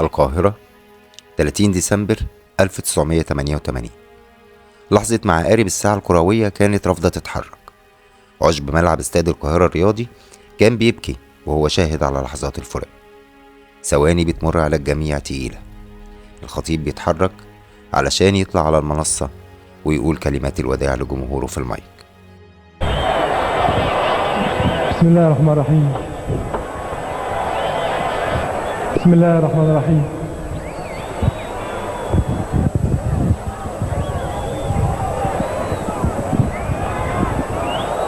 القاهرة 30 ديسمبر 1988. لحظة مع عقارب الساعة الكروية كانت رافضة تتحرك. عشب ملعب استاد القاهرة الرياضي كان بيبكي وهو شاهد على لحظات الفراق. ثواني بتمر على الجميع تقيلة. الخطيب بيتحرك علشان يطلع على المنصة ويقول كلمات الوداع لجمهوره في المايك. بسم الله الرحمن الرحيم. بسم الله الرحمن الرحيم.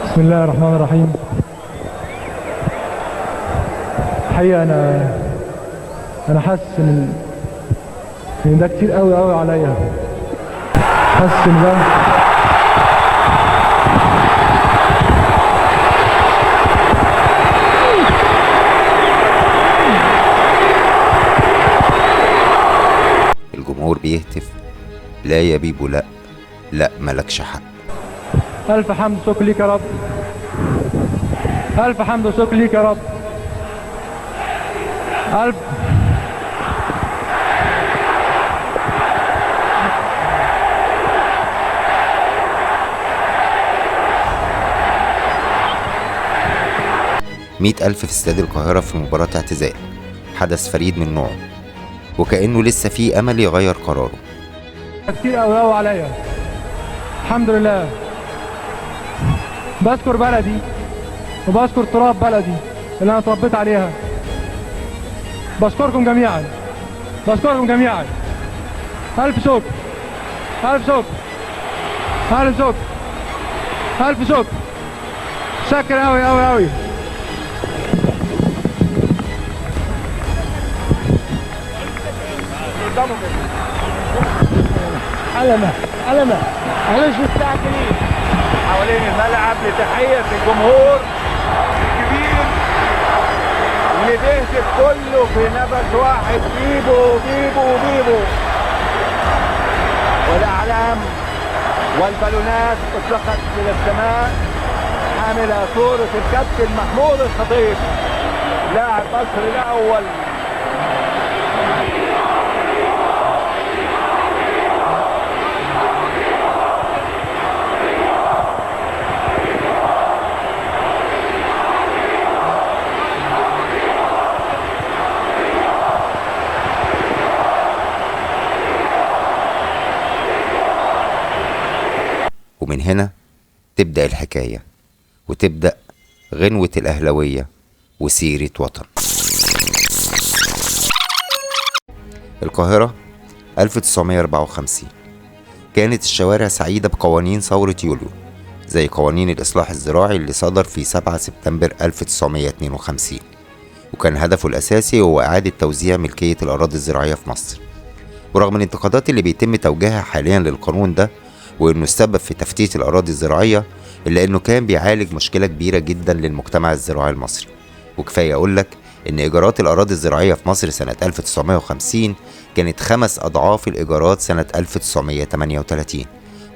بسم الله الرحمن الرحيم. الحقيقة أنا حاسس إن ده كتير قوي عليا. حاسس إن ده الجمهور بيهتف: لا يا بيبو، لا لا، ملكش حق. ألف حمد وشكر ليك يا رب. ألف حمد وشكر ليك يا رب. ألف مئة ألف في استاد القاهرة في مباراة اعتزال، حدث فريد من نوعه، وكأنه لسه فيه أمل يغير قراره. كتير قوي عليا. الحمد لله. بذكر بلدي وبذكر تراب بلدي اللي انا اتربيت عليها. بشكركم جميعا. بشكركم جميعا. الف شكر. الف شكر. الف شكر. الف شكر. شكر قوي. علمة معلش مستعجلين حوالين الملعب لتحية الجمهور الكبير اللي بيهتف كله في نفس واحد: بيبو بيبو بيبو. والأعلام والبالونات اطلقت إلى السماء حاملة صورة الكابتن محمود الخطيب لاعب مصر الأول. ومن هنا تبدأ الحكاية وتبدأ غنوة الأهلوية وسيرة وطن. القاهرة 1954 كانت الشوارع سعيدة بقوانين ثورة يوليو، زي قوانين الإصلاح الزراعي اللي صدر في 7 سبتمبر 1952، وكان هدفه الأساسي هو إعادة توزيع ملكية الأراضي الزراعية في مصر. ورغم الانتقادات اللي بيتم توجيهها حاليا للقانون ده وإنه السبب في تفتيت الأراضي الزراعية، إلا إنه كان بيعالج مشكلة كبيرة جدا للمجتمع الزراعي المصري. وكفاية أقولك إن إيجارات الأراضي الزراعية في مصر سنة 1950 كانت 5 أضعاف الإيجارات سنة 1938،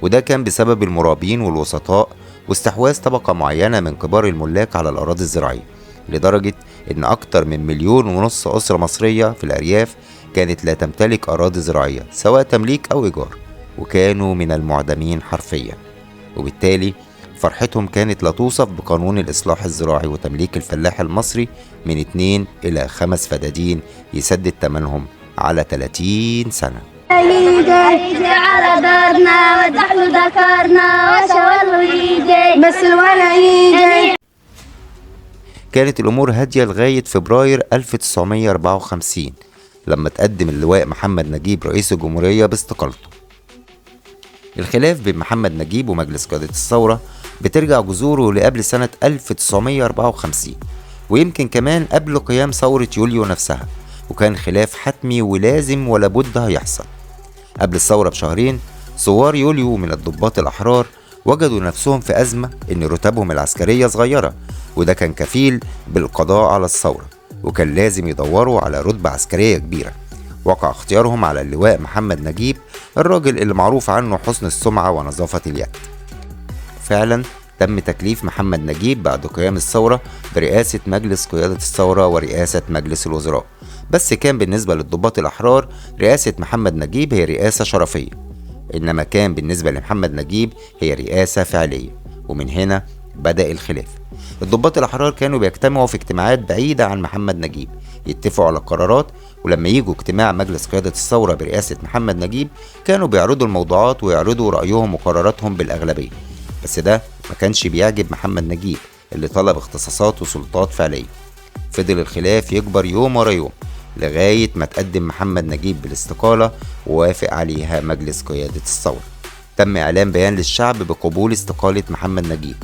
وده كان بسبب المرابين والوسطاء واستحواذ طبقة معينة من كبار الملاك على الأراضي الزراعية، لدرجة إن أكتر من 1.5 مليون أسرة مصرية في الأرياف كانت لا تمتلك أراضي زراعية سواء تمليك أو إيجار، وكانوا من المعدمين حرفيا. وبالتالي فرحتهم كانت لا توصف بقانون الإصلاح الزراعي وتمليك الفلاح المصري من 2 إلى 5 فدادين يسدد ثمنهم على 30 سنة. يجي على دارنا ودحلو ذكرنا وشوالو يجي بس الولا يجي. كانت الأمور هادية لغاية فبراير 1954 لما تقدم اللواء محمد نجيب رئيس الجمهورية باستقالته. الخلاف بين محمد نجيب ومجلس قادة الثورة بترجع جذوره لقبل سنة 1954، ويمكن كمان قبل قيام ثورة يوليو نفسها، وكان خلاف حتمي ولازم ولا بد هيحصل. قبل الثورة بشهرين ثوار يوليو من الضباط الأحرار وجدوا نفسهم في أزمة إن رتبهم العسكرية صغيرة، وده كان كفيل بالقضاء على الثورة، وكان لازم يدوروا على رتبة عسكرية كبيرة. وقع اختيارهم على اللواء محمد نجيب، الراجل اللي معروف عنه حسن السمعة ونظافة اليد. فعلا تم تكليف محمد نجيب بعد قيام الثورة برئاسة مجلس قيادة الثورة ورئاسة مجلس الوزراء، بس كان بالنسبة للضباط الأحرار رئاسة محمد نجيب هي رئاسة شرفية، إنما كان بالنسبة لمحمد نجيب هي رئاسة فعلية، ومن هنا بدأ الخلاف. الضباط الأحرار كانوا بيجتمعوا في اجتماعات بعيدة عن محمد نجيب، يتفقوا على القرارات، ولما يجوا اجتماع مجلس قيادة الثورة برئاسة محمد نجيب كانوا بيعرضوا الموضوعات ويعرضوا رأيهم وقراراتهم بالأغلبية. بس ده ما كانش بيعجب محمد نجيب اللي طلب اختصاصات وسلطات فعلية. فضل الخلاف يكبر يوم ورا يوم لغاية ما تقدم محمد نجيب بالاستقالة ووافق عليها مجلس قيادة الثورة. تم إعلان بيان للشعب بقبول استقالة محمد نجيب،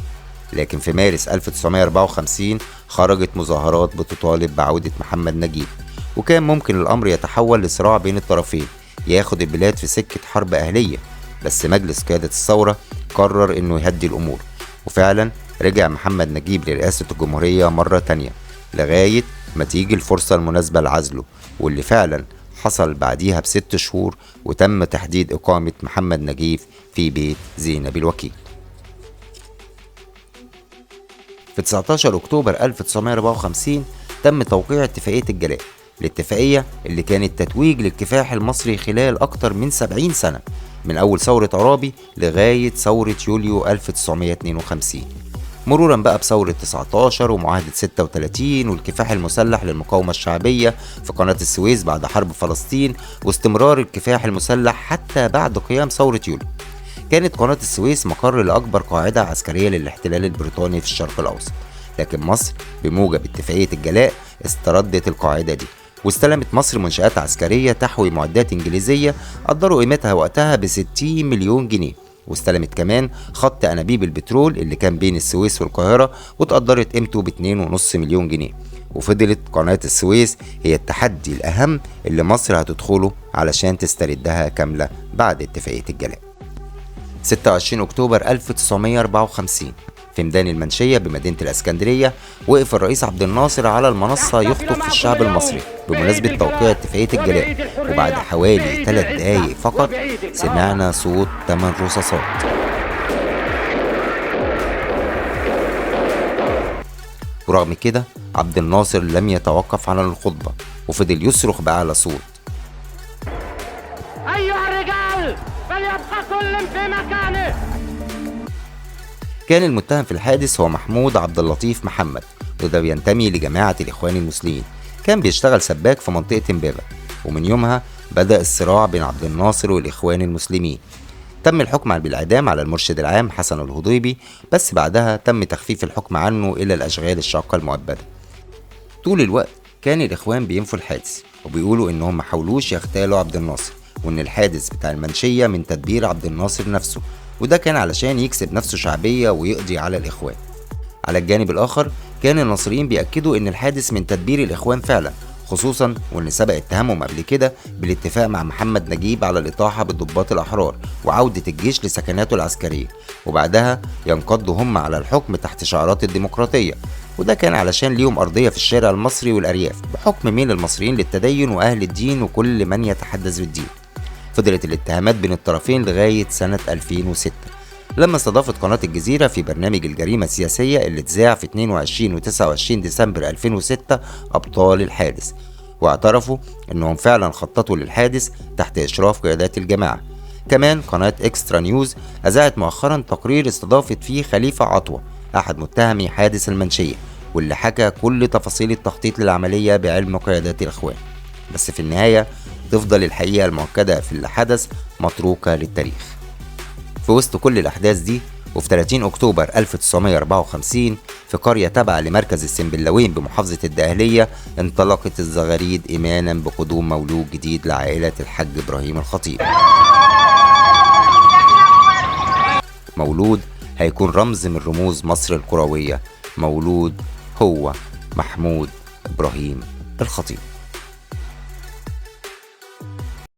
لكن في مارس 1954 خرجت مظاهرات بتطالب بعودة محمد نجيب، وكان ممكن الأمر يتحول لصراع بين الطرفين ياخد البلاد في سكة حرب أهلية. بس مجلس قيادة الثورة قرر إنه يهدي الأمور، وفعلا رجع محمد نجيب لرئاسة الجمهورية مرة تانية لغاية ما تيجي الفرصة المناسبة لعزله، واللي فعلا حصل بعديها ب6 شهور، وتم تحديد إقامة محمد نجيب في بيت زينب الوكيل. في 19 أكتوبر 1954 تم توقيع اتفاقية الجلاء، الاتفاقية اللي كانت تتويج للكفاح المصري خلال أكتر من 70 سنة، من أول ثورة عرابي لغاية ثورة يوليو 1952، مرورا بقى بثورة 19 ومعاهدة 36 والكفاح المسلح للمقاومة الشعبية في قناة السويس بعد حرب فلسطين، واستمرار الكفاح المسلح حتى بعد قيام ثورة يوليو. كانت قناة السويس مقر لأكبر قاعدة عسكرية للاحتلال البريطاني في الشرق الأوسط، لكن مصر بموجب اتفاقية الجلاء استردت القاعدة دي، واستلمت مصر منشآت عسكرية تحوي معدات إنجليزية قدروا قيمتها وقتها ب60 مليون جنيه، واستلمت كمان خط أنابيب البترول اللي كان بين السويس والقاهرة وتقدرت قيمته ب2.5 مليون جنيه. وفضلت قناة السويس هي التحدي الأهم اللي مصر هتدخله علشان تستردها كاملة بعد اتفاقية الجلاء. 26 أكتوبر 1954 في ميدان المنشية بمدينة الإسكندرية وقف الرئيس عبد الناصر على المنصة يخطب في الشعب المصري بمناسبة توقيع اتفاقية الجلاء، وبعد حوالي 3 دقايق فقط سمعنا صوت 8 رصاصات. ورغم كده عبد الناصر لم يتوقف عن الخطبة وفضل يصرخ بأعلى صوت: أيها الرجال فليبقى كل في مكانه. كان المتهم في الحادث هو محمود عبد اللطيف محمد، وده بينتمي لجماعة الإخوان المسلمين، كان بيشتغل سباك في منطقة إمبابة، ومن يومها بدأ الصراع بين عبد الناصر والإخوان المسلمين. تم الحكم بالإعدام على المرشد العام حسن الهضيبي، بس بعدها تم تخفيف الحكم عنه إلى الأشغال الشاقة المؤبدة. طول الوقت كان الإخوان بينفوا الحادث وبيقولوا إنهم ما حاولوش يغتالوا عبد الناصر، وإن الحادث بتاع المنشية من تدبير عبد الناصر نفسه، وده كان علشان يكسب نفسه شعبية ويقضي على الإخوان. على الجانب الآخر كان الناصريين بيأكدوا إن الحادث من تدبير الإخوان فعلا، خصوصا وإن سبق اتهامهم قبل كده بالاتفاق مع محمد نجيب على الإطاحة بالضباط الأحرار وعودة الجيش لسكناته العسكرية، وبعدها ينقضوا هم على الحكم تحت شعارات الديمقراطية، وده كان علشان ليهم أرضية في الشارع المصري والأرياف بحكم ميل المصريين للتدين وأهل الدين وكل من يتحدث بالدين. فضلت الاتهامات بين الطرفين لغاية سنة 2006 لما استضافت قناة الجزيرة في برنامج الجريمة السياسية اللي اتذاع في 22 و 29 ديسمبر 2006 أبطال الحادث، واعترفوا أنهم فعلا خططوا للحادث تحت إشراف قيادات الجماعة. كمان قناة إكسترا نيوز أذاعت مؤخرا تقرير استضافت فيه خليفة عطوة أحد متهمي حادث المنشية، واللي حكى كل تفاصيل التخطيط للعملية بعلم قيادات الإخوان. بس في النهاية تفضل الحقيقة المؤكدة في اللي حدث متروكة للتاريخ. في وسط كل الأحداث دي وفي 30 أكتوبر 1954 في قرية تابعة لمركز السنبلاوين بمحافظة الدقهلية انطلقت الزغاريد إيمانا بقدوم مولود جديد لعائلة الحاج إبراهيم الخطيب. مولود هيكون رمز من رموز مصر الكروية، مولود هو محمود إبراهيم الخطيب.